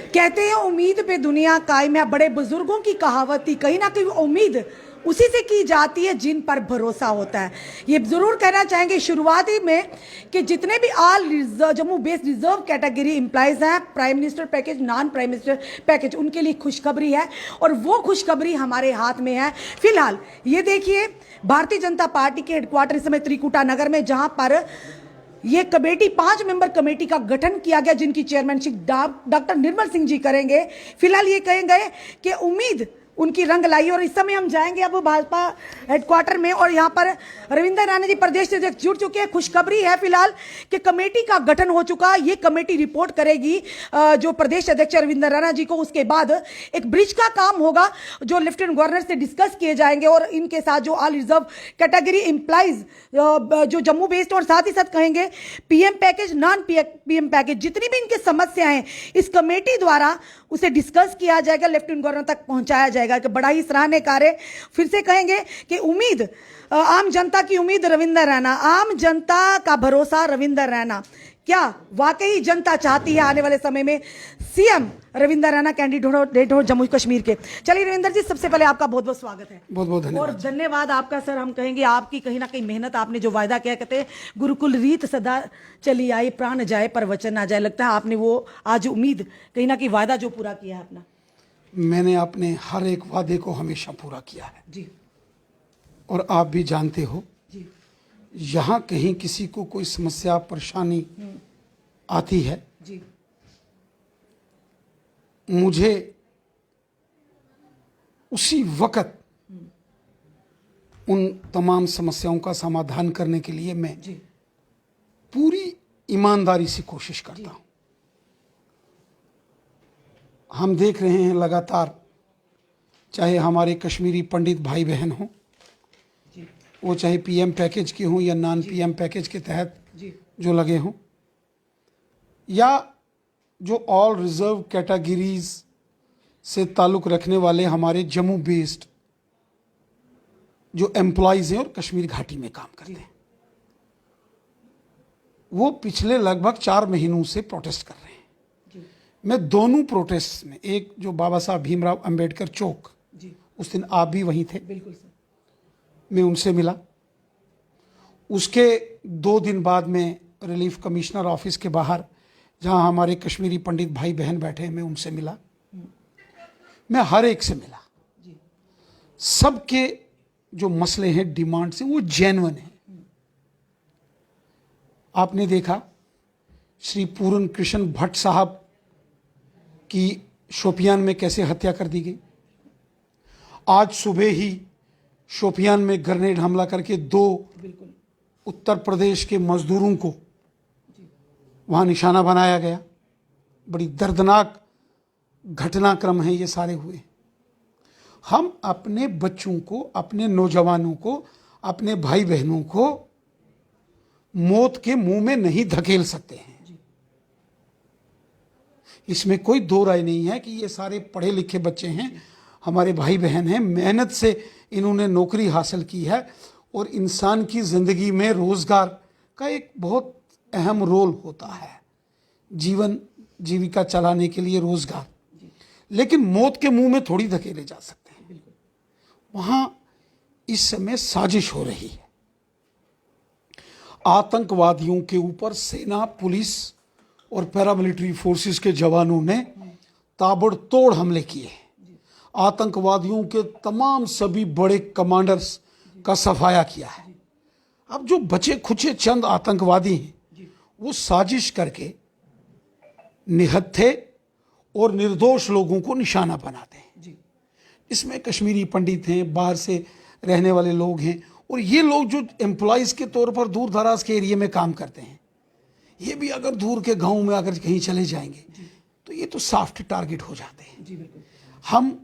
कहते हैं उम्मीद पे दुनिया कायम है। बड़े बुजुर्गों की कहावत थी, कहीं ना कहीं उम्मीद उसी से की जाती है जिन पर भरोसा होता है। ये जरूर कहना चाहेंगे शुरुआती में कि जितने भी all Jammu based reserve category employees हैं, prime minister package, non prime minister package, उनके लिए खुशखबरी है और वो खुशखबरी हमारे हाथ में है। फिलहाल ये देखिए, भारतीय जनता पार्टी के हेडक्वार्टर इस समय त्रिकुटा नगर में, जहां पर ये कमेटी 5 मेंबर कमेटी का गठन किया गया, जिनकी चेयरमैनशिप डॉक्टर निर्मल सिंह जी करेंगे। फिलहाल ये कहेंगे कि उम्मीद उनकी रंग लाई। और इस समय हम जाएंगे अब भाजपा हेडक्वार्टर में और यहाँ पर रविंद्र राणा जी प्रदेश अध्यक्ष जुड़ चुके हैं। खुशखबरी है फिलहाल कि कमेटी का गठन हो चुका। ये कमेटी रिपोर्ट करेगी जो प्रदेश अध्यक्ष रविंद्र राणा जी को। उसके बाद एक ब्रिज का काम होगा जो लेफ्टिनेंट गवर्नर से डिस्कस किए जाएंगे और इनके साथ जो ऑल रिजर्व कैटेगरी एम्प्लॉइज जो जम्मू बेस्ड, और साथ ही साथ कहेंगे PM package, non PM package, जितनी भी इनकी समस्याएं हैं इस कमेटी द्वारा उसे डिस्कस किया जाएगा, लेफ्टिनेंट गवर्नर तक पहुंचाया जाएगा। कि बड़ा ही सराहनीय कार्य। फिर से कहेंगे कि उम्मीद, आम जनता की उम्मीद रविंद्र रैना, आम जनता का भरोसा रविंद्र रैना। क्या वाकई जनता चाहती है आने वाले समय में सीएम रविंद्र रैना कैंडिडेट हो जम्मू कश्मीर के? चलिए रविंद्र जी, सबसे पहले आपका बहुत बहुत स्वागत है। बहुत बहुत धन्यवाद। और धन्यवाद आपका सर। हम कहेंगे आपकी कहीं ना कहीं मेहनत, आपने जो वायदा किया, कहते हैं गुरुकुल रीत सदा चली आई, प्राण जाए पर वचन ना जाए। लगता है आपने वो आज उम्मीद कहीं ना कहीं वायदा जो पूरा किया है अपना। मैंने अपने हर एक वादे को हमेशा पूरा किया है जी। और आप भी जानते हो जी। यहाँ कहीं किसी को कोई समस्या परेशानी आती है, जी। मुझे उसी वक्त उन तमाम समस्याओं का समाधान करने के लिए मैं जी। पूरी ईमानदारी से कोशिश करता हूँ। हम देख रहे हैं लगातार, चाहे हमारे कश्मीरी पंडित भाई बहन हों, वो चाहे पीएम पैकेज के हों या नॉन पीएम पैकेज के तहत जो लगे हों, या जो ऑल रिजर्व कैटेगरीज से ताल्लुक़ रखने वाले हमारे जम्मू बेस्ड जो एम्प्लॉयज़ हैं और कश्मीर घाटी में काम करते हैं, वो पिछले लगभग 4 महीनों से प्रोटेस्ट कर रहे हैं। मैं दोनों प्रोटेस्ट में, एक जो बाबा साहब भीमराव अंबेडकर चौक, उस दिन आप भी वहीं थे, बिल्कुल सर, मैं उनसे मिला। उसके 2 दिन बाद में रिलीफ कमिश्नर ऑफिस के बाहर, जहां हमारे कश्मीरी पंडित भाई बहन बैठे हैं, मैं उनसे मिला। मैं हर एक से मिला। सबके जो मसले हैं, डिमांड्स हैं, वो जेन्युइन हैं। आपने देखा श्री पूरन कृष्ण भट्ट साहब की शोपियान में कैसे हत्या कर दी गई। आज सुबह ही शोपियान में ग्रेनेड हमला करके 2 उत्तर प्रदेश के मजदूरों को वहां निशाना बनाया गया। बड़ी दर्दनाक घटनाक्रम है ये सारे हुए। हम अपने बच्चों को, अपने नौजवानों को, अपने भाई बहनों को मौत के मुंह में नहीं धकेल सकते हैं। इसमें कोई दो राय नहीं है कि ये सारे पढ़े लिखे बच्चे हैं, हमारे भाई बहन हैं, मेहनत से इन्होंने नौकरी हासिल की है और इंसान की ज़िंदगी में रोज़गार का एक बहुत अहम रोल होता है, जीवन जीविका चलाने के लिए रोज़गार। लेकिन मौत के मुंह में थोड़ी धकेले जा सकते हैं। वहाँ इस समय साजिश हो रही है। आतंकवादियों के ऊपर सेना, पुलिस और पैरामिलिट्री फोर्सेस के जवानों ने ताबड़तोड़ हमले किए। आतंकवादियों के तमाम सभी बड़े कमांडर्स का सफाया किया है। अब जो बचे खुचे चंद आतंकवादी हैं, वो साजिश करके निहत्थे और निर्दोष लोगों को निशाना बनाते हैं। इसमें कश्मीरी पंडित हैं, बाहर से रहने वाले लोग हैं, और ये लोग जो एम्प्लॉयज़ के तौर पर दूर दराज के एरिया में काम करते हैं, ये भी अगर दूर के गांव में अगर कहीं चले जाएंगे तो ये तो सॉफ्ट टारगेट हो जाते हैं। हम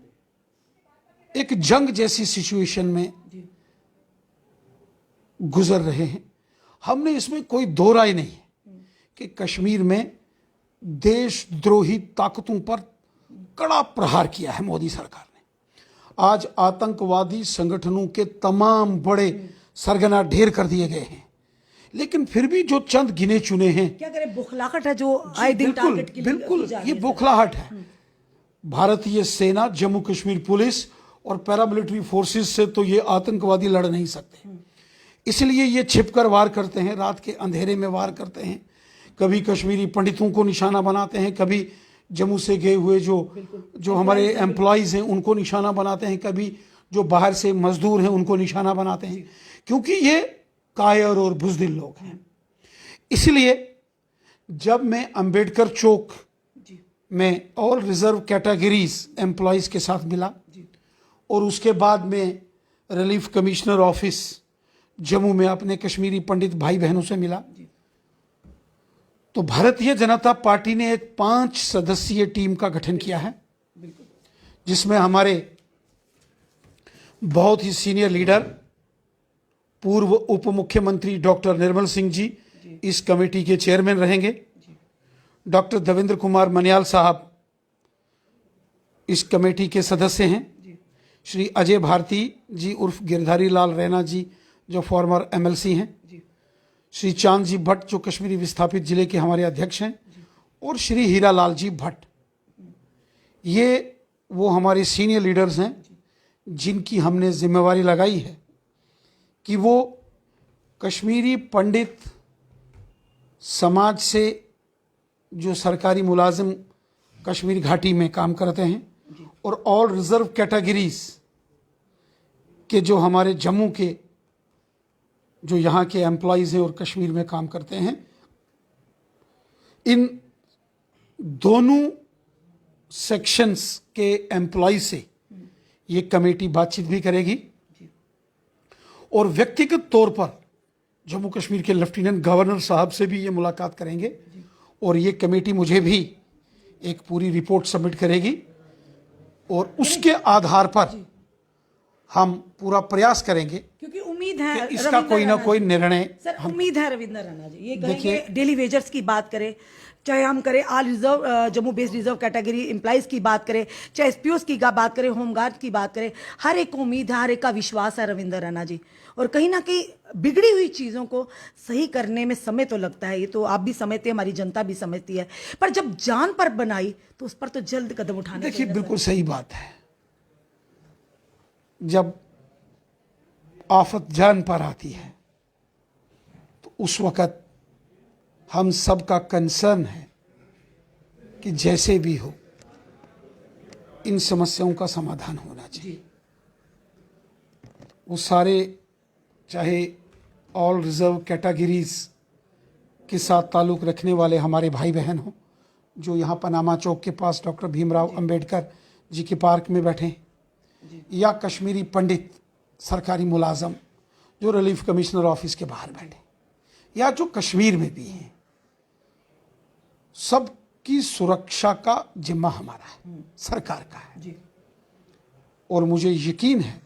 एक जंग जैसी सिचुएशन में गुजर रहे हैं। हमने इसमें कोई दो राय नहीं है कि कश्मीर में देशद्रोही ताकतों पर कड़ा प्रहार किया है मोदी सरकार ने। आज आतंकवादी संगठनों के तमाम बड़े सरगना ढेर कर दिए गए हैं, लेकिन फिर भी जो चंद गिने चुने हैं, क्या करें, बौखलाहट है जो आए दिन टारगेट के लिए बिल्कुल ये बौखलाहट है। भारतीय सेना, जम्मू कश्मीर पुलिस और पैरामिलिट्री फोर्सेस से तो ये आतंकवादी लड़ नहीं सकते, इसलिए ये छिपकर वार करते हैं, रात के अंधेरे में वार करते हैं। कभी कश्मीरी पंडितों को निशाना बनाते हैं, कभी जम्मू से गए हुए जो हमारे एम्प्लॉयज़ हैं उनको निशाना बनाते हैं, कभी जो बाहर से मजदूर हैं उनको निशाना बनाते हैं, क्योंकि ये कायर और बुज़दिल लोग हैं। इसलिए जब मैं अंबेडकर चौक में ऑल रिजर्व कैटेगरीज एम्प्लॉयज़ के साथ मिला और उसके बाद में रिलीफ कमिश्नर ऑफिस जम्मू में अपने कश्मीरी पंडित भाई बहनों से मिला, तो भारतीय जनता पार्टी ने एक 5 सदस्यीय टीम का गठन किया है, जिसमें हमारे बहुत ही सीनियर लीडर पूर्व उप मुख्यमंत्री डॉक्टर निर्मल सिंह जी इस कमेटी के चेयरमैन रहेंगे। डॉक्टर देवेंद्र कुमार मन्याल साहब इस कमेटी के सदस्य हैं। श्री अजय भारती जी उर्फ गिरधारी लाल रैना जी जो फॉर्मर एमएलसी हैं, श्री चांद जी भट्ट जो कश्मीरी विस्थापित जिले के हमारे अध्यक्ष हैं, और श्री हीरा लाल जी भट्ट, ये वो हमारे सीनियर लीडर्स हैं जिनकी हमने जिम्मेवारी लगाई है कि वो कश्मीरी पंडित समाज से जो सरकारी मुलाजिम कश्मीर घाटी में काम करते हैं और ऑल रिजर्व कैटेगरीज के जो हमारे जम्मू के जो यहाँ के एम्प्लॉयज़ हैं और कश्मीर में काम करते हैं, इन दोनों सेक्शंस के एम्प्लॉय से ये कमेटी बातचीत भी करेगी और व्यक्तिगत तौर पर जम्मू कश्मीर के लेफ्टिनेंट गवर्नर साहब से भी ये मुलाकात करेंगे और ये कमेटी मुझे भी एक पूरी रिपोर्ट सबमिट करेगी और उसके आधार पर हम पूरा प्रयास करेंगे, क्योंकि उम्मीद है इसका रविंद्र कोई ना रैना कोई जी, निर्णय सर उम्मीद है रविंद्र रैना जी ये कहेंगे, देखिए, डेली वेजर्स की बात करें, चाहे हम करें all reserve Jammu based reserve category employees की बात करें, चाहे एसपीओस की बात करें, होमगार्ड की बात करें, हर एक को उम्मीद है, हर एक का विश्वास है रविंद्र रैना जी। और कहीं ना कहीं बिगड़ी हुई चीज़ों को सही करने में समय तो लगता है, ये तो आप भी समझते हैं, हमारी जनता भी समझती है, पर जब जान पर बनाई तो उस पर तो जल्द कदम उठाने देखिए चाहिए। बिल्कुल सही बात है, जब आफत जान पर आती है तो उस वक़्त हम सब का कंसर्न है कि जैसे भी हो इन समस्याओं का समाधान होना चाहिए। वो सारे चाहे ऑल रिजर्व कैटेगरीज के साथ ताल्लुक़ रखने वाले हमारे भाई बहन हों जो यहाँ पनामा चौक के पास डॉक्टर भीमराव अंबेडकर जी के पार्क में बैठे हैं, या कश्मीरी पंडित सरकारी मुलाजम जो रिलीफ कमिश्नर ऑफिस के बाहर बैठे, या जो कश्मीर में भी हैं, सबकी सुरक्षा का जिम्मा हमारा है, सरकार का है। और मुझे यकीन है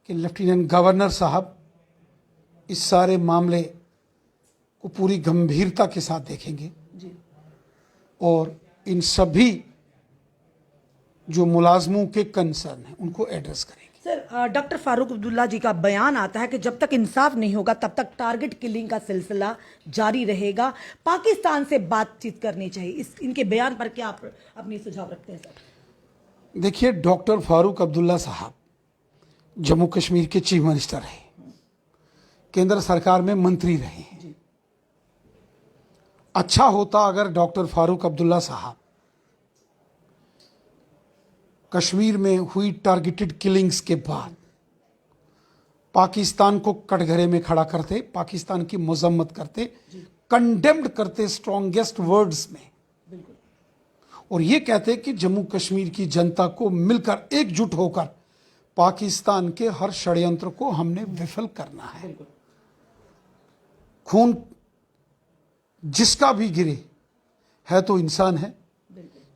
कि लेफ्टिनेंट गवर्नर साहब इस सारे मामले को पूरी गंभीरता के साथ देखेंगे और इन सभी जो मुलाजमों के कंसर्न हैं उनको एड्रेस करेंगे। सर डॉक्टर फारूक अब्दुल्ला जी का बयान आता है कि जब तक इंसाफ नहीं होगा तब तक टारगेट किलिंग का सिलसिला जारी रहेगा, पाकिस्तान से बातचीत करनी चाहिए, इस इनके बयान पर क्या आप अपनी सुझाव रखते हैं सर? देखिए, डॉक्टर फारूक अब्दुल्ला साहब जम्मू कश्मीर के चीफ मिनिस्टर रहे, केंद्र सरकार में मंत्री रहे हैं। अच्छा होता अगर डॉक्टर फारूक अब्दुल्ला साहब कश्मीर में हुई टारगेटेड किलिंग्स के बाद पाकिस्तान को कटघरे में खड़ा करते, पाकिस्तान की मजम्मत करते, कंडेम्ड करते स्ट्रॉन्गेस्ट वर्ड्स में, और ये कहते कि जम्मू कश्मीर की जनता को मिलकर एकजुट होकर पाकिस्तान के हर षड्यंत्र को हमने विफल करना है। खून जिसका भी गिरे है तो इंसान है,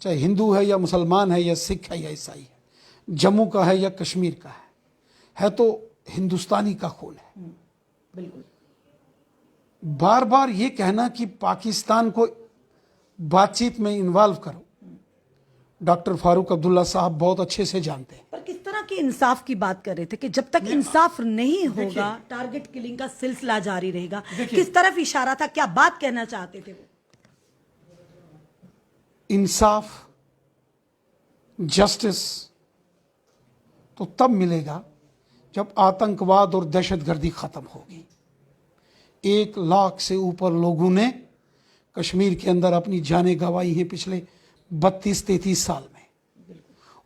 चाहे हिंदू है या मुसलमान है या सिख है या ईसाई है, जम्मू का है या कश्मीर का है तो हिंदुस्तानी का खून है। बिल्कुल। बार बार ये कहना कि पाकिस्तान को बातचीत में इन्वॉल्व करो, डॉक्टर फारूक अब्दुल्ला साहब बहुत अच्छे से जानते हैं। पर किस तरह के इंसाफ की बात कर रहे थे कि जब तक इंसाफ नहीं होगा टारगेट किलिंग का सिलसिला जारी रहेगा, किस तरफ इशारा था, क्या बात कहना चाहते थे वो? इंसाफ जस्टिस तो तब मिलेगा जब आतंकवाद और दहशतगर्दी खत्म होगी। 1 लाख से ऊपर लोगों ने कश्मीर के अंदर अपनी जानें गंवाई हैं पिछले 32-33 साल में,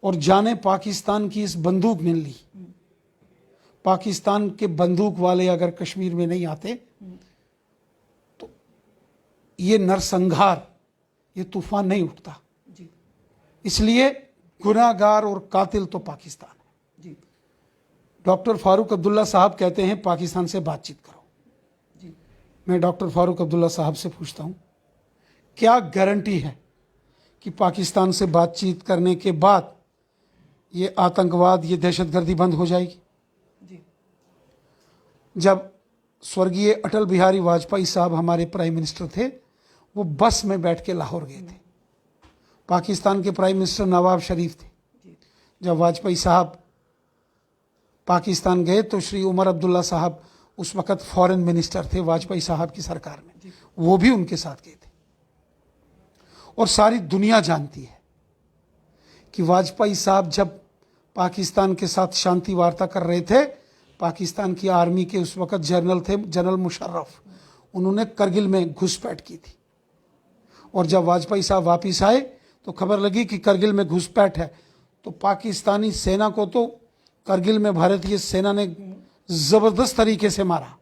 और जाने पाकिस्तान की इस बंदूक ने ली। पाकिस्तान के बंदूक वाले अगर कश्मीर में नहीं आते तो ये नरसंहार, ये तूफान नहीं उठता। इसलिए गुनाहगार और कातिल तो पाकिस्तान है। डॉक्टर फारूक अब्दुल्ला साहब कहते हैं पाकिस्तान से बातचीत करो। मैं डॉक्टर फारूक अब्दुल्ला साहब से पूछता हूं, क्या गारंटी है कि पाकिस्तान से बातचीत करने के बाद ये आतंकवाद, ये दहशतगर्दी बंद हो जाएगी? जब स्वर्गीय अटल बिहारी वाजपेयी साहब हमारे प्राइम मिनिस्टर थे, वो बस में बैठ के लाहौर गए थे। पाकिस्तान के प्राइम मिनिस्टर नवाब शरीफ थे। जब वाजपेयी साहब पाकिस्तान गए तो श्री उमर अब्दुल्ला साहब उस वक़्त फॉरेन मिनिस्टर थे वाजपेयी साहब की सरकार में, वो भी उनके साथ गए थे। और सारी दुनिया जानती है कि वाजपेयी साहब जब पाकिस्तान के साथ शांति वार्ता कर रहे थे, पाकिस्तान की आर्मी के उस वक़्त जनरल थे जनरल मुशर्रफ, उन्होंने करगिल में घुसपैठ की थी। और जब वाजपेयी साहब वापस आए तो खबर लगी कि करगिल में घुसपैठ है, तो पाकिस्तानी सेना को तो करगिल में भारतीय सेना ने जबरदस्त तरीके से मारा,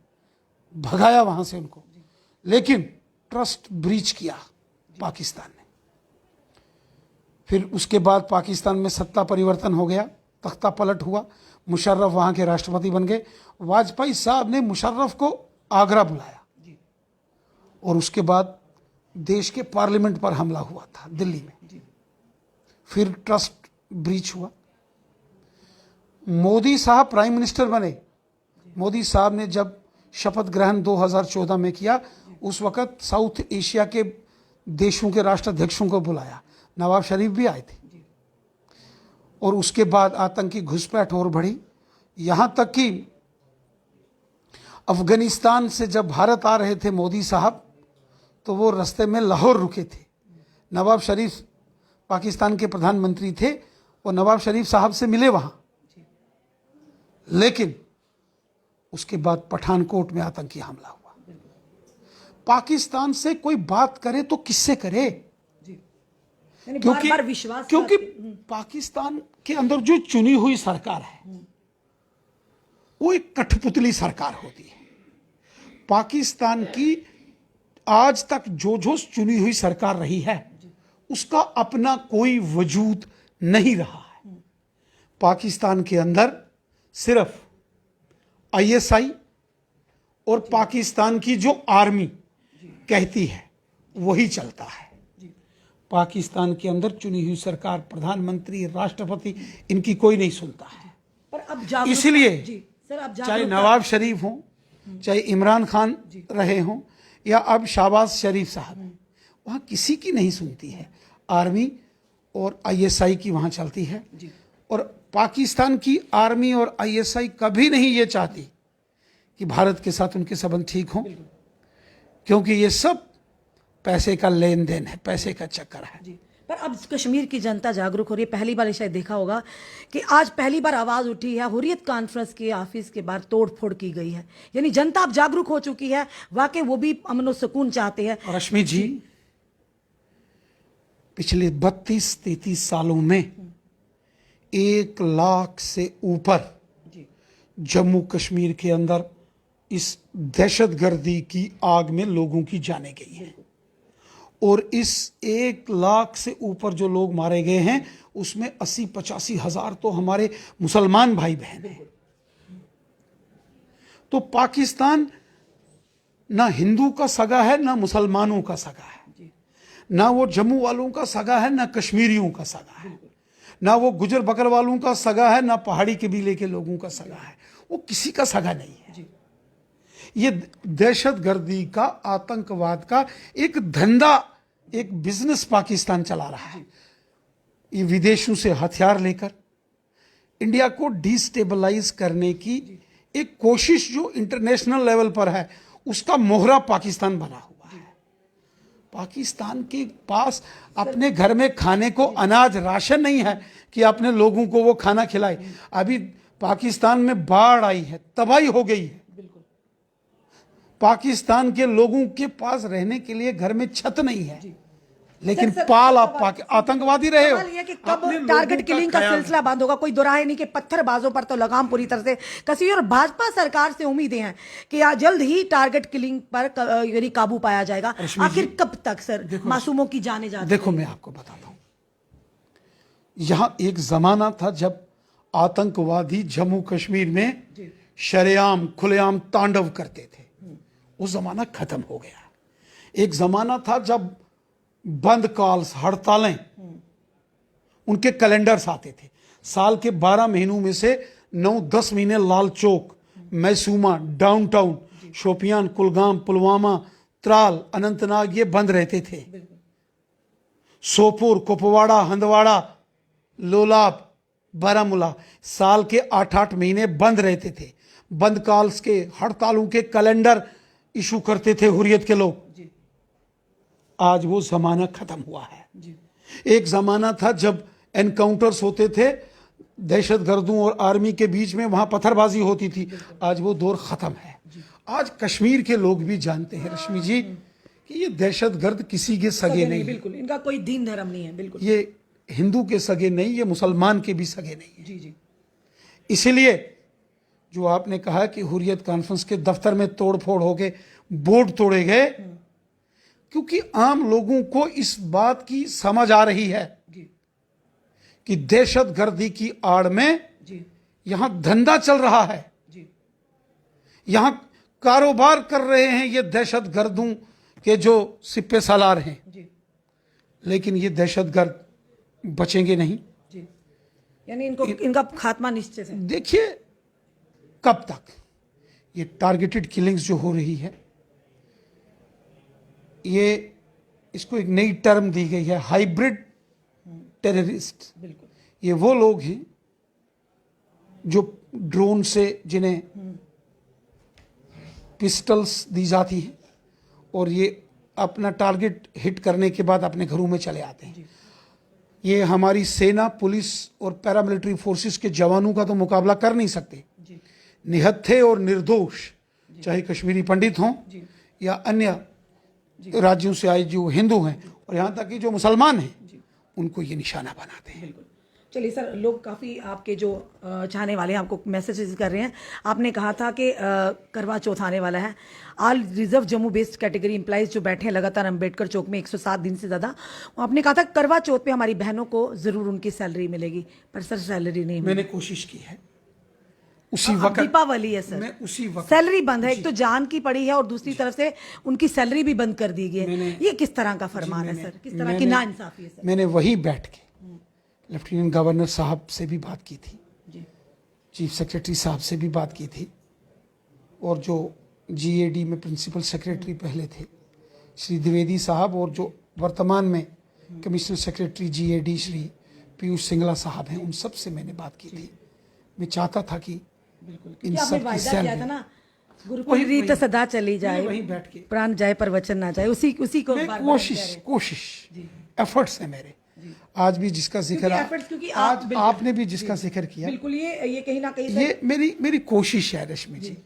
भगाया वहां से उनको, लेकिन ट्रस्ट ब्रीच किया पाकिस्तान ने। फिर उसके बाद पाकिस्तान में सत्ता परिवर्तन हो गया, तख्ता पलट हुआ, मुशर्रफ वहां के राष्ट्रपति बन गए। वाजपेयी साहब ने मुशर्रफ को आगरा बुलाया और उसके बाद देश के पार्लियामेंट पर हमला हुआ था दिल्ली में। फिर ट्रस्ट ब्रीच हुआ। मोदी साहब प्राइम मिनिस्टर बने। मोदी साहब ने जब शपथ ग्रहण 2014 में किया, उस वक़्त साउथ एशिया के देशों के राष्ट्राध्यक्षों को बुलाया, नवाब शरीफ भी आए थे। और उसके बाद आतंकी घुसपैठ और बढ़ी, यहां तक कि अफगानिस्तान से जब भारत आ रहे थे मोदी साहब, तो वो रास्ते में लाहौर रुके थे। नवाब शरीफ पाकिस्तान के प्रधानमंत्री थे, वो नवाब शरीफ साहब से मिले वहां, लेकिन उसके बाद पठानकोट में आतंकी हमला हुआ। पाकिस्तान से कोई बात करे तो किससे करे? क्योंकि पाकिस्तान के अंदर जो चुनी हुई सरकार है वो एक कठपुतली सरकार होती है। पाकिस्तान की आज तक जो चुनी हुई सरकार रही है उसका अपना कोई वजूद नहीं रहा है। पाकिस्तान के अंदर सिर्फ आईएसआई और पाकिस्तान की जो आर्मी कहती है वही चलता है। पाकिस्तान के अंदर चुनी हुई सरकार, प्रधानमंत्री, राष्ट्रपति, इनकी कोई नहीं सुनता है। पर अब इसलिए चाहे नवाब शरीफ हो, चाहे इमरान खान रहे हों, या अब शहबाज शरीफ साहब, वहां किसी की नहीं सुनती है। आर्मी और आईएसआई की वहां चलती है। और पाकिस्तान की आर्मी और आईएसआई कभी नहीं ये चाहती कि भारत के साथ उनके संबंध ठीक हों, क्योंकि ये सब पैसे का लेन देन है, पैसे का चक्कर है। पर अब कश्मीर की जनता जागरूक हो रही है। पहली बार शायद देखा होगा कि आज पहली बार आवाज उठी है, हुर्रियत कॉन्फ्रेंस के ऑफिस के बाहर तोड़फोड़ की गई है। यानी जनता अब जागरूक हो चुकी है, वाकई वो भी अमन और सुकून चाहते हैं। और रश्मि जी, पिछले 32-33 सालों में 1 लाख से ऊपर जम्मू कश्मीर के अंदर इस दहशतगर्दी की आग में लोगों की जानें गई हैं। और इस 1 लाख से ऊपर जो लोग मारे गए हैं उसमें 80-85 हजार तो हमारे मुसलमान भाई बहन हैं। तो पाकिस्तान ना हिंदू का सगा है, ना मुसलमानों का सगा है, ना वो जम्मू वालों का सगा है, ना कश्मीरियों का सगा है, ना वो गुजर बकर वालों का सगा है, ना पहाड़ी कबीले के लोगों का सगा है। वो किसी का सगा नहीं है। ये दहशतगर्दी का, आतंकवाद का एक धंधा, एक बिजनेस पाकिस्तान चला रहा है। ये विदेशों से हथियार लेकर इंडिया को डिस्टेबलाइज करने की एक कोशिश जो इंटरनेशनल लेवल पर है, उसका मोहरा पाकिस्तान बना हुआ है। पाकिस्तान के पास अपने घर में खाने को अनाज राशन नहीं है कि अपने लोगों को वो खाना खिलाए। अभी पाकिस्तान में बाढ़ आई है, तबाही हो गई है। पाकिस्तान के लोगों के पास रहने के लिए घर में छत नहीं है, लेकिन पाल आप आतंकवादी रहे हो। सवाल ये कि कब टारगेट किलिंग का सिलसिला बंद होगा? कोई दोराहे नहीं कि पत्थरबाजों पर तो लगाम पूरी तरह से कसी हुई, और भाजपा सरकार से उम्मीदें हैं कि जल्द ही टारगेट किलिंग पर यानी काबू पाया जाएगा। आखिर कब तक सर मासूमों की जाने जाती? देखो मैं आपको बताता हूं, यहां एक जमाना था जब आतंकवादी जम्मू कश्मीर में शरेआम खुलेआम तांडव करते थे। वो जमाना खत्म हो गया। एक जमाना था जब बंद कॉल्स, हड़तालें, उनके कैलेंडर्स आते थे। साल के 12 महीनों में से 9-10 महीने लाल चौक, मैसूमा, डाउनटाउन, शोपियान, कुलगाम, पुलवामा, त्राल, अनंतनाग ये बंद रहते थे। सोपुर, कुपवाड़ा, हंदवाड़ा, लोलाब, बारामूला साल के 8-8 महीने बंद रहते थे। बंद कॉल्स के, हड़तालों के कैलेंडर इशू करते थे हुर्रियत के लोग। आज वो जमाना खत्म हुआ है। एक जमाना था जब एनकाउंटर्स होते थे दहशतगर्दों और आर्मी के बीच में, वहां पत्थरबाजी होती थी। आज वो दौर खत्म है। आज कश्मीर के लोग भी जानते हैं रश्मि जी कि ये दहशतगर्द किसी के सगे नहीं, बिल्कुल इनका कोई दीन धर्म नहीं है। बिल्कुल ये हिंदू के सगे नहीं, ये मुसलमान के भी सगे नहीं है। जी जी। इसलिए जो आपने कहा कि हुर्रियत कॉन्फ्रेंस के दफ्तर में तोड़फोड़ हो गए, बोर्ड तोड़े गए, क्योंकि आम लोगों को इस बात की समझ आ रही है कि दहशतगर्दी की आड़ में यहां धंधा चल रहा है, यहां कारोबार कर रहे हैं ये दहशतगर्दों के जो सिप्पे सालार हैं। लेकिन ये दहशतगर्द बचेंगे नहीं। यानी इनको इनका खात्मा निश्चित है। देखिए कब तक ये टारगेटेड किलिंग्स जो हो रही है, ये इसको एक नई टर्म दी गई है, हाइब्रिड टेररिस्ट। ये वो लोग हैं जो ड्रोन से, जिन्हें पिस्टल्स दी जाती हैं और ये अपना टारगेट हिट करने के बाद अपने घरों में चले आते हैं। ये हमारी सेना, पुलिस और पैरामिलिट्री फोर्सेस के जवानों का तो मुकाबला कर नहीं सकते। निहत्थे और निर्दोष, चाहे कश्मीरी पंडित हों या अन्य राज्यों से आए जो हिंदू हैं और यहाँ तक कि जो मुसलमान हैं, उनको ये निशाना बनाते हैं। चलिए सर, लोग काफ़ी आपके जो चाहने वाले हैं आपको मैसेजेस कर रहे हैं। आपने कहा था कि करवा चौथ आने वाला है। All reserve Jammu based category employees जो बैठे हैं लगातार अंबेडकर चौक में 107 दिन से ज़्यादा, आपने कहा था करवा चौथ पे हमारी बहनों को ज़रूर उनकी सैलरी मिलेगी, पर सर सैलरी नहीं। मैंने कोशिश की है उसी वक्त, दीपावली है सर, मैं उसी वक्त सैलरी बंद है। एक तो जान की पड़ी है और दूसरी तरफ से उनकी सैलरी भी बंद कर दी गई है। ये किस तरह का फरमान है सर? किस तरह की नाइंसाफी है सर? मैंने वही बैठ के लेफ्टिनेंट गवर्नर साहब से भी बात की थी, चीफ सेक्रेटरी साहब से भी बात की थी, और जो जीएडी में प्रिंसिपल सेक्रेटरी पहले थे श्री द्विवेदी साहब, और जो वर्तमान में commissioner secretary GAD Shri Piyush Singla साहब हैं, उन सब से मैंने बात की थी। मैं चाहता था कि इन सब की सैलरी ना, गुरुकुल रीत सदा चली जाए, वहीं बैठ के प्राण जाए पर वचन ना जाए, उसी को कोशिश एफर्ट्स है मेरे। आज भी जिसका जिक्र, आज आपने भी जिसका जिक्र किया, बिल्कुल ये कहीं ना कहीं ये मेरी कोशिश है रश्मि जी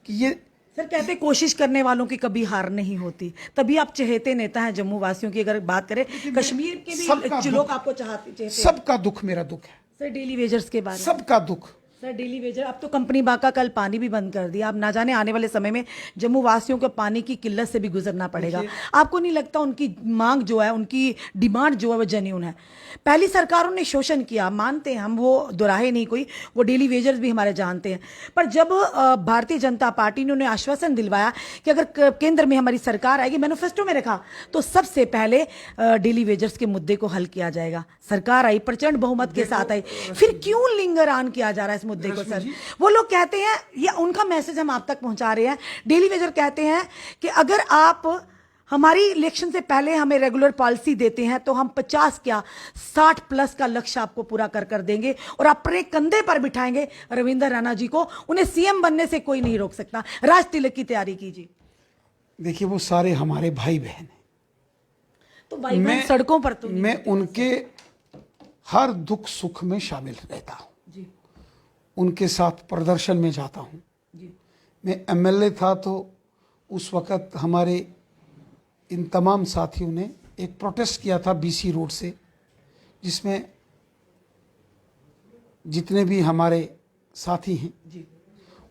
कि ये सर कहते कोशिश करने वालों की कभी हार नहीं होती। तभी आप चहेते नेता हैं जम्मू वासियों की। अगर बात करें कश्मीर के भी लोग आपको चाहते, सबका दुख मेरा दुख है सर। डेली वेजर्स के बारे में सबका दुख सर, डेली वेजर अब तो कंपनी बाका कल पानी भी बंद कर दिया। अब ना जाने आने वाले समय में जम्मू वासियों को पानी की किल्लत से भी गुजरना पड़ेगा। आपको नहीं लगता उनकी मांग जो है, उनकी डिमांड जो है वो जेन्युइन है? पहली सरकारों ने शोषण किया, मानते हैं हम, वो दोराहे नहीं कोई, वो डेली वेजर्स भी हमारे जानते हैं। पर जब भारतीय जनता पार्टी ने उन्हें आश्वासन दिलवाया कि अगर केंद्र में हमारी सरकार आएगी, मैनिफेस्टो में रखा, तो सबसे पहले डेली वेजर्स के मुद्दे को हल किया जाएगा। सरकार आई, प्रचंड बहुमत के साथ आई, फिर क्यों लिंगर ऑन किया जा रहा है इस मुद्दे को सर? वो लोग कहते हैं, या उनका मैसेज हम आप तक पहुंचा रहे हैं, डेली वेजर कहते हैं कि अगर आप हमारी इलेक्शन से पहले हमें रेगुलर पॉलिसी देते हैं तो हम 50 क्या 60 प्लस का लक्ष्य आपको पूरा कर देंगे और अपने कंधे पर बिठाएंगे रविंद्र राणा जी को। उन्हें सीएम बनने से कोई नहीं रोक सकता। राज तिलक की तैयारी कीजिए। देखिए वो सारे हमारे भाई बहन हैं, तो भाई बहन सड़कों पर तो नहीं मैं उनके हर दुख सुख में शामिल रहता हूँ, जी उनके साथ प्रदर्शन में जाता हूँ। जी मैं एमएलए था तो उस वक़्त हमारे इन तमाम साथियों ने एक प्रोटेस्ट किया था बीसी रोड से, जिसमें जितने भी हमारे साथी हैं जी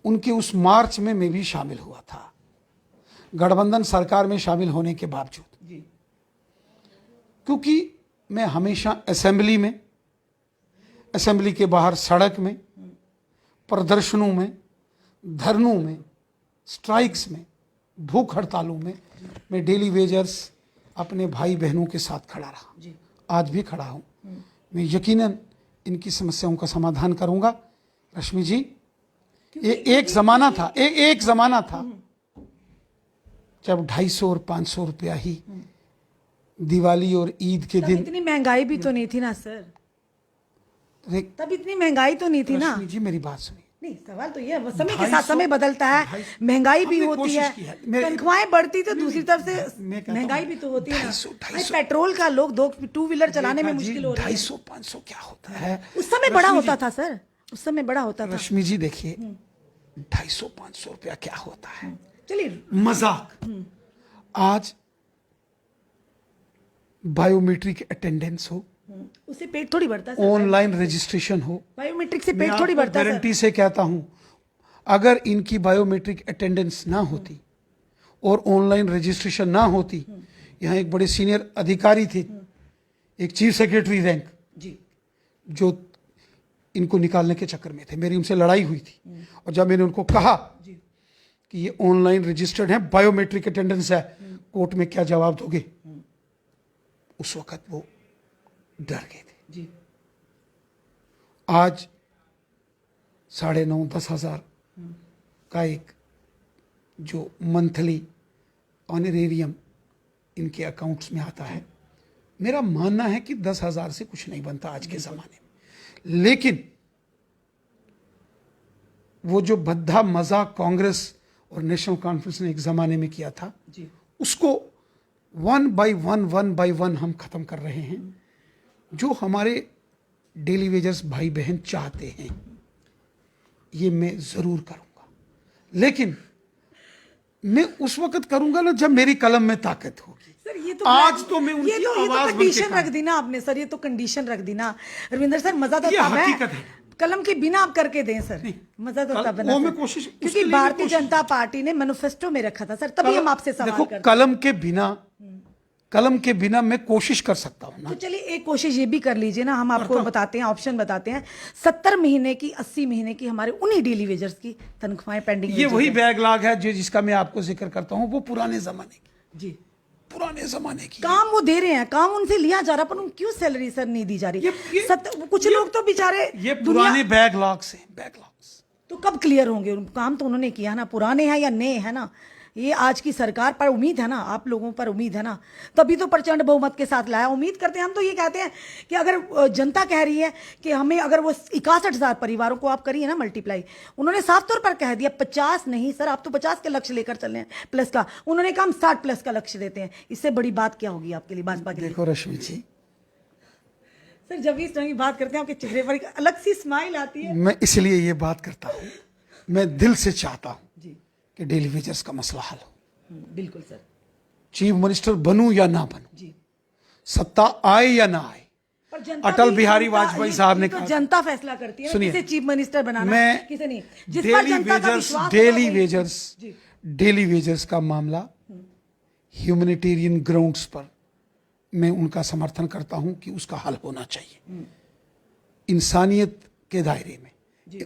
उनके उस मार्च में मैं भी शामिल हुआ था, गठबंधन सरकार में शामिल होने के बावजूद। जी क्योंकि मैं हमेशा असेंबली में, असेंबली के बाहर सड़क में, प्रदर्शनों में, धरनों में, स्ट्राइक्स में, भूख हड़तालों में मैं डेली वेजर्स अपने भाई बहनों के साथ खड़ा रहा, जी आज भी खड़ा हूँ। मैं यकीनन इनकी समस्याओं का समाधान करूंगा। रश्मि जी, ये एक ज़माना था, एक ज़माना था जब 250 और 500 रुपया ही दिवाली और ईद के तब दिन। इतनी महंगाई भी तो नहीं थी ना सर, रे- तब इतनी महंगाई तो नहीं थी ना। रश्मि जी मेरी बात सुनिए, नहीं, सवाल तो ये है, समय के 250 साथ समय बदलता है, 250 महंगाई भी हमने होती कोशिश है, की है। मैं- तनख्वाहें बढ़ती तो दूसरी तरफ मैं से कहता महंगाई हूँ, भी तो होती है ना। 250 भाई पेट्रोल का लोग दो टू व्हीलर चलाने में मुश्किल हो रही है। 250-500 क्या होता है? उस समय बड़ा रश्मि होता जी- था सर, उस समय बड़ा होता था। रश्मि जी देखिए, 250-500 रुपया क्या होता है? चलिए, मजाक। आज बायोमेट्रिक अटेंडेंस हो, उससे पेट थोड़ी बढ़ता है सर। ऑनलाइन रजिस्ट्रेशन हो, बायोमेट्रिक से मैं पेट थोड़ी आपको बढ़ता है सर। गारंटी से कहता हूं, अगर इनकी बायोमेट्रिक अटेंडेंस ना होती और ऑनलाइन रजिस्ट्रेशन ना होती, यहाँ एक बड़े सीनियर अधिकारी थे, एक चीफ सेक्रेटरी रैंक, जी जो इनको निकालने के चक्कर में थे, मेरी उनसे लड़ाई हुई थी। और जब मैंने उनको कहा जी कि ये ऑनलाइन रजिस्टर्ड है, बायोमेट्रिक अटेंडेंस है, कोर्ट में क्या जवाब दोगे, उस वक्त वो डर गए थे। जी आज 9,500-10 हजार का एक जो मंथली ऑनरेरियम इनके अकाउंट्स में आता है, मेरा मानना है कि 10,000 से कुछ नहीं बनता आज के ज़माने में। लेकिन वो जो भद्दा मजाक कांग्रेस और नेशनल कॉन्फ्रेंस ने एक ज़माने में किया था, जी उसको वन बाय वन हम ख़त्म कर रहे हैं। जो हमारे डेली वेजर्स भाई बहन चाहते हैं, ये मैं ज़रूर करूँगा, लेकिन मैं उस वक्त करूँगा ना जब मेरी कलम में ताकत होगी। सर, ये तो आज तो मैं उनकी ये तो आवाज बन के कंडीशन काम- रख दी ना आपने सर, ये तो कंडीशन रख दी ना रविंदर सर। मजा तो ये तब हकीकत है, है। कलम के बिना आप करके दें सर, मजा तो तब है ना वो सर। मैं कोशिश- उसके क्योंकि लिए भी भारतीय कोशिश- जनता पार्टी ने मैनिफेस्टो में रखा था सर, तभी हम आपसे सवाल देखो, करते कलम के बिना मैं कोशिश कर सकता हूं हैं। ना। तो चलिए एक कोशिश ये भी कर लीजिए ना, हम आपको बताते हैं, ऑप्शन बताते हैं। 70 महीने की, 80 महीने की हमारे उन्हीं डेली वेजर्स की तनख्वाहें पेंडिंग ये वही बैकलॉग है जो जिसका मैं आपको जिक्र करता हूं, वो पुराने जमाने की, जी पुराने जमाने की। काम वो दे रहे हैं, काम उनसे लिया जा रहा, पर उन क्यों सैलरी सर नहीं दी जा रही? कुछ लोग तो बेचारे ये पुराने बैकलॉग्स हैं, बैकलॉग्स। तो कब क्लियर होंगे? काम तो उन्होंने किया ना, पुराने हैं या नए हैं ना। ये आज की सरकार पर उम्मीद है ना, आप लोगों पर उम्मीद है ना, तभी तो प्रचंड बहुमत के साथ लाया। उम्मीद करते हैं हम, तो ये कहते हैं कि अगर जनता कह रही है कि हमें, अगर वो 61,000 परिवारों को आप करिए ना मल्टीप्लाई, उन्होंने साफ तौर पर कह दिया 50 नहीं सर, आप तो 50 का लक्ष्य लेकर चल रहे हैं प्लस का, उन्होंने कहा हम 60 प्लस का लक्ष्य देते हैं। इससे बड़ी बात क्या होगी आपके लिए, भाजपा के लिए? देखो रश्मि जी, सर जब भी इस तरह की बात करते हैं आपके चेहरे पर एक अलग सी स्माइल आती है। मैं इसलिए ये बात करता हूं, मैं दिल से चाहता हूं जी कि डेली वेजर्स का मसला हल हो। बिल्कुल सर। चीफ मिनिस्टर बनूं या ना बनूं, जी सत्ता आए या ना आए, पर जनता अटल भी- बिहारी जनता- वाजपेयी ये- साहब ने ये तो कहा, जनता फैसला करती है ना, सुनिए, किसे चीफ मिनिस्टर बनाना, मैं किसे नहीं। जिस पर जनता का विश्वास होगा डेली वही- वेजर्स जी। डेली वेजर्स का मामला ह्यूमैनिटेरियन ग्राउंड्स पर मैं उनका समर्थन करता हूं कि उसका हल होना चाहिए, इंसानियत के दायरे में।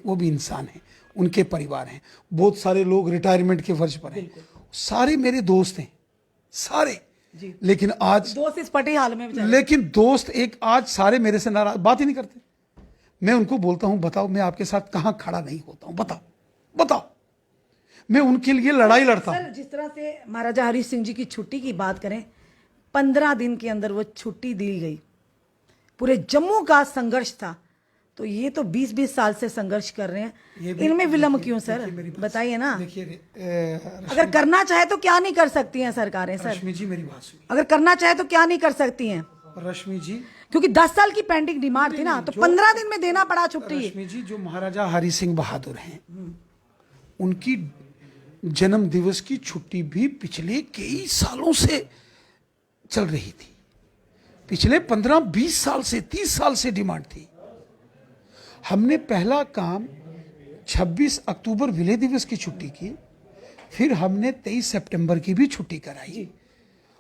वो भी इंसान है, उनके परिवार हैं, बहुत सारे लोग रिटायरमेंट के वर्ष पर हैं, सारे मेरे दोस्त हैं, सारे। जी। लेकिन आज दोस्त इस पटी हाल में बेचारे। लेकिन दोस्त एक आज सारे मेरे से नाराज, बात ही नहीं करते। मैं उनको बोलता हूं, बताओ मैं आपके साथ कहां खड़ा नहीं होता हूं, बताओ बताओ, मैं उनके लिए लड़ाई लड़ता हूं। सर जिस तरह से महाराजा हरि सिंह जी की छुट्टी की बात करें, 15 दिन के अंदर वो छुट्टी दी गई, पूरे जम्मू का संघर्ष था, तो ये तो 20-20 साल से संघर्ष कर रहे ये हैं, भी- इनमें विलम्ब देखिए- क्यों सर? देखिए मेरी बात- बताइए ना। देखिए अगर करना चाहे तो क्या नहीं कर सकती हैं सरकारें सर? रश्मि जी मेरी बात सुनिए। अगर करना चाहे तो क्या नहीं कर सकती हैं? रश्मि जी, क्योंकि 10 साल की पेंडिंग डिमांड थी ना, तो 15 दिन में देना पड़ा छुट्टी। रश्मि जी जो महाराजा हरि सिंह बहादुर हैं, उनकी जन्म दिवस की छुट्टी भी पिछले कई सालों से चल रही थी। पिछले 15-20 साल से 30 साल से डिमांड थी। हमने पहला काम 26 अक्टूबर विलय दिवस की छुट्टी की, फिर हमने 23 सितंबर की भी छुट्टी कराई,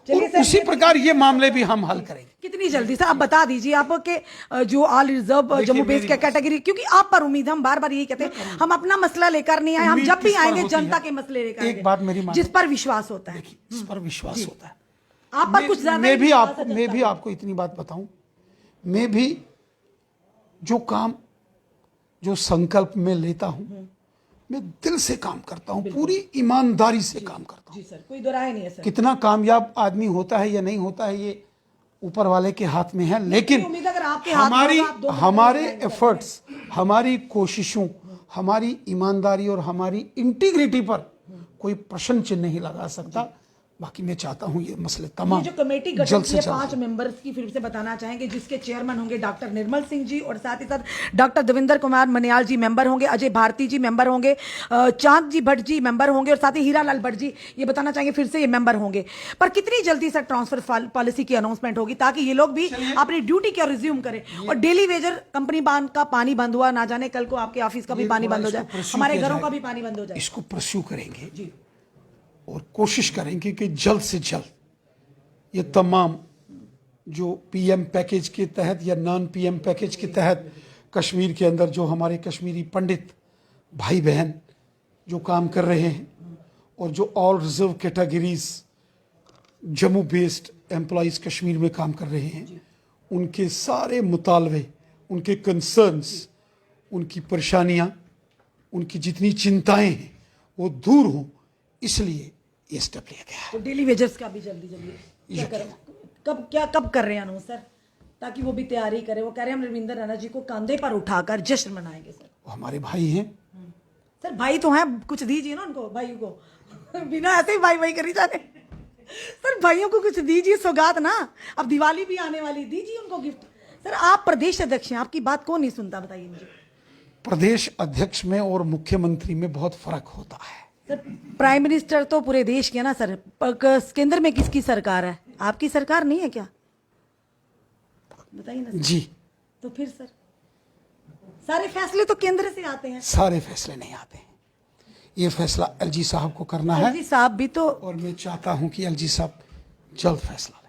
चलिए और सर, उसी प्रकार ये मामले भी हम हल करेंगे। कितनी जल्दी से आप बता दीजिए आपके जो ऑल रिजर्व जम्मू बेस मेरी के कैटेगरी, क्योंकि आप पर उम्मीद, हम बार बार यही कहते हैं, हम अपना मसला लेकर नहीं आए, हम उम्मीद जब भी किस पर आएंगे होती जनता है? के मसले लेकर एक आएंगे, बात मेरी मानिए। जिस पर विश्वास होता है। जिस पर विश्वास होता है। आप पर कुछ ज्यादा मैं ही भी विश्वास आपको है मैं जनता भी का। आपको इतनी बात बताऊं, मैं भी जो काम, जो संकल्प में लेता हूं, मैं दिल से काम करता हूं, पूरी ईमानदारी से काम करता हूं। जी सर, कोई दोराय नहीं है सर। कितना कामयाब आदमी होता है या नहीं होता है, ये ऊपर वाले के हाथ में है, लेकिन उम्मीद अगर आपके हाथ में हमारी होगा, आप 2 मिनट हमारे में जाएंगे। एफर्ट्स, हमारी कोशिशों, हमारी ईमानदारी और हमारी इंटीग्रिटी पर कोई प्रश्न चिन्ह नहीं लगा सकता। बाकी मैं चाहता हूं ये मसले तमाम ये जो कमेटी गठन जल्द की से है जल्द 5 मेंबर्स की, फिर से बताना चाहेंगे, जिसके चेयरमैन होंगे डॉक्टर निर्मल सिंह जी, और साथ ही साथ डॉक्टर देवेंद्र कुमार मनियाल जी मेंबर होंगे, अजय भारती जी मेंबर होंगे, चांद जी भट्ट जी मेंबर होंगे, और साथ ही हीरालाल भट्ट जी, ये बताना चाहेंगे, फिर से ये मेंबर होंगे। पर कितनी जल्दी सर ट्रांसफर पॉलिसी की अनाउंसमेंट होगी, ताकि ये लोग भी अपनी ड्यूटी क्या रिज्यूम करें? और डेली वेजर कंपनी बांध का पानी बंद हुआ, ना जाने कल को आपके ऑफिस का भी पानी बंद हो जाए, हमारे घरों का भी पानी बंद हो जाए। इसको परस्यू करेंगे जी, और कोशिश करेंगे कि जल्द से जल्द ये तमाम जो पीएम पैकेज के तहत या नॉन पीएम पैकेज के तहत कश्मीर के अंदर जो हमारे कश्मीरी पंडित भाई बहन जो काम कर रहे हैं, और जो all reserve categories Jammu based employees Kashmir में काम कर रहे हैं, उनके सारे मुतालबे, उनके कंसर्न्स, उनकी परेशानियां, उनकी जितनी चिंताएं हैं वो दूर हों, इसलिए ये स्टेप लिया गया है। तो डेली वेजर्स का भी जल्दी क्या करें? कब कर रहे हैं अनाउंस सर, ताकि वो भी तैयारी करें? वो कह रहे हैं हम रविंद्र रैना जी को कंधे पर उठाकर जश्न मनाएंगे सर। वो हमारे भाई हैं। सर भाई तो हैं, कुछ दीजिए ना उनको, भाई को बिना ऐसे ही भाई भाई करी जाने। सर भाइयों को कुछ दीजिए, सौगात ना, अब दिवाली भी आने वाली, दीजिए उनको गिफ्ट। सर आप प्रदेश अध्यक्ष हैं, आपकी बात कौन नहीं सुनता, बताइए मुझे। प्रदेश अध्यक्ष में और मुख्यमंत्री में बहुत फर्क होता है। सर प्राइम मिनिस्टर तो पूरे देश के ना सर, केंद्र में किसकी सरकार है? आपकी सरकार नहीं है क्या? बताइए ना सर। जी, तो फिर सर सारे फैसले तो केंद्र से आते हैं। सारे फैसले नहीं आते हैं, ये फैसला एलजी साहब को करना है, जी साहब भी तो, और मैं चाहता हूं कि एलजी साहब जल्द फैसला लें।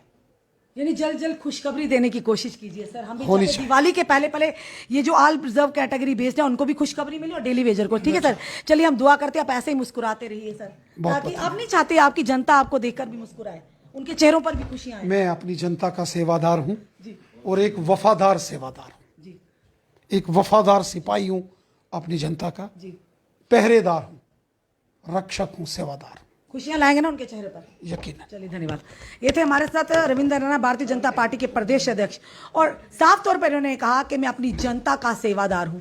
यानी जल्द जल्द खुशखबरी देने की कोशिश कीजिए सर। हम भी होनी चाहते हैं चाहिए। दिवाली के पहले पहले ये जो ऑल रिजर्व कैटेगरी बेस्ड है उनको भी खुशखबरी मिले, और डेली वेजर को। ठीक है सर, चलिए हम दुआ करते हैं आप ऐसे ही मुस्कुराते रहिए सर, ताकि आप नहीं चाहते आपकी जनता आपको देखकर भी मुस्कुराए, उनके चेहरों पर भी खुशियां आए। मैं अपनी जनता का सेवादार हूं और एक वफादार सेवादार हूं, जी एक वफादार सिपाही हूं अपनी जनता का, जी, पहरेदार हूं, रक्षक हूं, सेवादार हूं, खुशियां लाएंगे ना उनके चेहरे पर। यकीनन। चलिए धन्यवाद। ये थे हमारे साथ रविंद्र रैना, भारतीय जनता पार्टी के प्रदेश अध्यक्ष, और साफ तौर पर इन्होंने कहा कि मैं अपनी जनता का सेवादार हूं।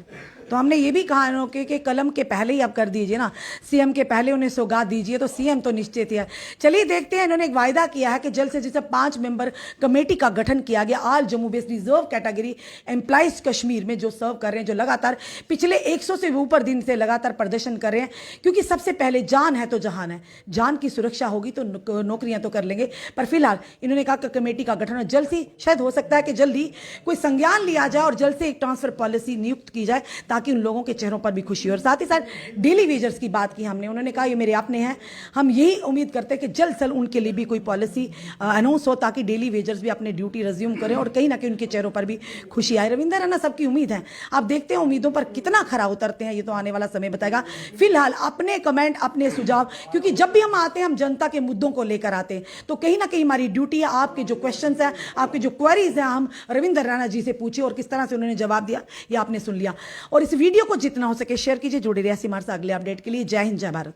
तो हमने ये भी कहा इन्होंने कि कलम के पहले ही आप कर दीजिए ना, सीएम के पहले उन्हें सौगात दीजिए, तो सीएम तो निश्चित है। चलिए देखते हैं, इन्होंने एक वायदा किया है कि जल्द से जल्द 5 मेंबर कमेटी का गठन किया गया, all Jammu based reserve category employees Kashmir में जो सर्व कर रहे हैं, जो लगातार पिछले 100 से ऊपर दिन से लगातार प्रदर्शन कर रहे हैं, क्योंकि सबसे पहले जान है तो जहान है, जान की सुरक्षा होगी तो नौकरियां तो कर लेंगे। पर फिलहाल इन्होंने कहा कि कमेटी का गठन जल्द ही, शायद हो सकता है कि जल्द ही कोई संज्ञान लिया जाए और जल्द से एक ट्रांसफर पॉलिसी नियुक्त की जाए, ताकि उन लोगों के चेहरों पर भी खुशी हो। और साथ ही साथ डेली वेजर्स की बात की हमने, उन्होंने कहा ये मेरे अपने हैं, हम यही उम्मीद करते हैं कि जल्द से जल्द उनके लिए भी कोई पॉलिसी अनाउंस हो, ताकि डेली वेजर्स भी अपने ड्यूटी रिज्यूम करें और कहीं ना कहीं उनके चेहरों पर भी खुशी आए। रविंद्र रैना सबकी उम्मीद है, आप देखते हैं उम्मीदों पर कितना खरा उतरते हैं, ये तो आने वाला समय बताएगा। फिलहाल अपने कमेंट, अपने सुझाव, क्योंकि जब भी हम आते हैं हम जनता के मुद्दों को लेकर आते हैं, तो कहीं ना कहीं हमारी ड्यूटी है आपके जो क्वेश्चंस हैं, आपके जो क्वेरीज हैं, हम रविंद्र रैना जी से पूछे, और किस तरह से उन्होंने जवाब दिया ये आपने सुन लिया। और इस वीडियो को जितना हो सके शेयर कीजिए, जुड़े रहिए हमारे साथ अगले अपडेट के लिए। जय हिंद, जय भारत।